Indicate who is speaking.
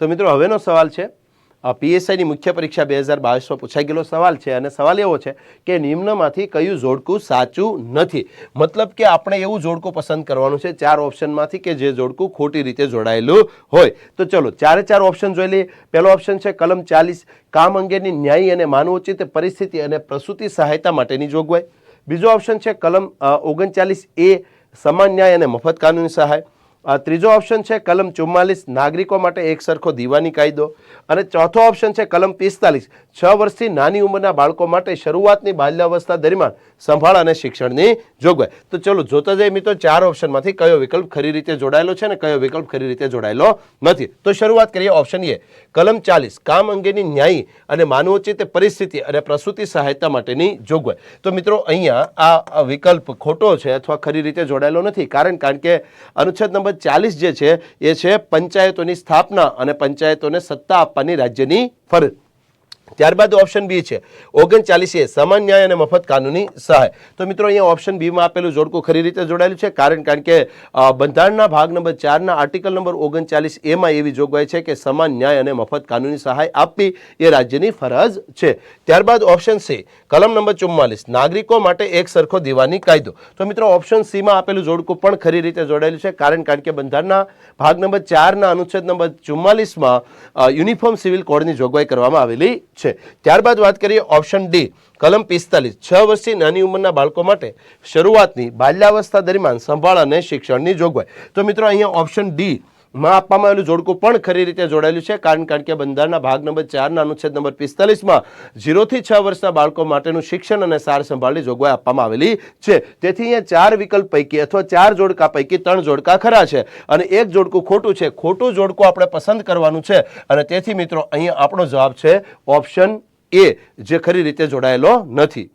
Speaker 1: તો મિત્રો હવેનો સવાલ છે પીએસઆઈની મુખ્ય પરીક્ષા 2022માં પૂછાઈ ગયેલો સવાલ છે અને સવાલ એવો છે કે નિમ્નમાંથી કયું જોડકું સાચું નથી। મતલબ કે આપણે એવું જોડકું પસંદ કરવાનું છે 4 ઓપ્શનમાંથી કે જે જોડકું ખોટી રીતે જોડાયેલું હોય। તો ચલો ચારે 4 ઓપ્શન જોઈ લઈએ। પહેલો ઓપ્શન છે કલમ 40 કામ અંગેની ન્યાયી અને માનવોચિત પરિસ્થિતિ અને પ્રસૂતિ સહાયતા માટેની જોગવાઈ। બીજો ઓપ્શન છે કલમ 39A સમાન ન્યાય અને મફત કાનૂની સહાય। ત્રીજો ઓપ્શન છે કલમ 44 નાગરિકો માટે એક સરખો દીવાની કાયદો। અને ચોથો ઓપ્શન છે કલમ 45 6 વર્ષથી નાની ઉંમરના બાળકો માટે શરૂઆતની બાલ્યાવસ્થા દરમિયાન સંભાળ અને શિક્ષણની જોગવાઈ। તો ચલો જોતા જઈએ મિત્રો 4 ઓપ્શનમાંથી કયો વિકલ્પ ખરી રીતે જોડાયેલો છે અને કયો વિકલ્પ ખરી રીતે જોડાયેલો નથી। તો શરૂઆત કરીએ ઓપ્શન એ કલમ 40 કામ અંગેની ન્યાયી અને માનવોચિત પરિસ્થિતિ અને પ્રસૂતિ સહાયતા માટેની જોગવાઈ। તો મિત્રો અહીંયા આ વિકલ્પ ખોટો છે અથવા ખરી રીતે જોડાયેલો નથી। કારણ કે અનુચ્છેદ નંબર 40 જે છે એ છે પંચાયતોની સ્થાપના અને પંચાયતોને સત્તા આપવાની રાજ્યની ફરજ। ત્યારબાદ ઓપ્શન બી છે 39A સમાન ન્યાય અને મફત કાનૂની સહાય। તો મિત્રો અહીંયા ઓપ્શન બી માં આપેલું જોડકું ખરી રીતે જોડાયેલું છે। કારણ કે બંધારણના ભાગ નંબર 4 ના આર્ટિકલ નંબર 39A માં એવી જોગવાઈ છે કે સમાન ન્યાય અને મફત કાનૂની સહાય આપવી એ રાજ્યની ફરજ છે। ત્યારબાદ ઓપ્શન સી કલમ નંબર 44 નાગરિકો માટે એક સરખો દીવાની કાયદો। તો મિત્રો ઓપ્શન સી માં આપેલું જોડકું પણ ખરી રીતે જોડાયેલું છે। કારણ કે બંધારણના ભાગ નંબર 4 ના અનુચ્છેદ નંબર 44 માં યુનિફોર્મ સિવિલ કોડની જોગવાઈ કરવામાં આવેલી છે। ત્યારબાદ વાત કરીએ ઓપ્શન ડી કલમ 45 6 વર્ષથી નાની ઉંમરના બાળકો માટે શરૂઆતની બાલ્યાવસ્થા દરમિયાન સંભાળ અને શિક્ષણની જોગવાઈ। તો મિત્રો અહીંયા ઓપ્શન ડી માં આપવામાં આવેલું જોડકું પણ ખરી રીતે જોડાયેલું છે। કારણ કે બંધારણના ભાગ નંબર 4 ના અનુચ્છેદ નંબર 45 માં 0 થી 6 વર્ષના બાળકો માટેનું શિક્ષણ અને સાર સંભાળની જોગવાઈ આપવામાં આવેલી છે। તેથી અહીંયા 4 વિકલ્પ પૈકી અથવા 4 જોડકા પૈકી 3 જોડકા ખરા છે અને એક જોડકું ખોટું છે। ખોટું જોડકું આપણે પસંદ કરવાનું છે અને તેથી મિત્રો અહીંયા આપણો જવાબ છે ઓપ્શન એ જે ખરી રીતે જોડાયેલો નથી।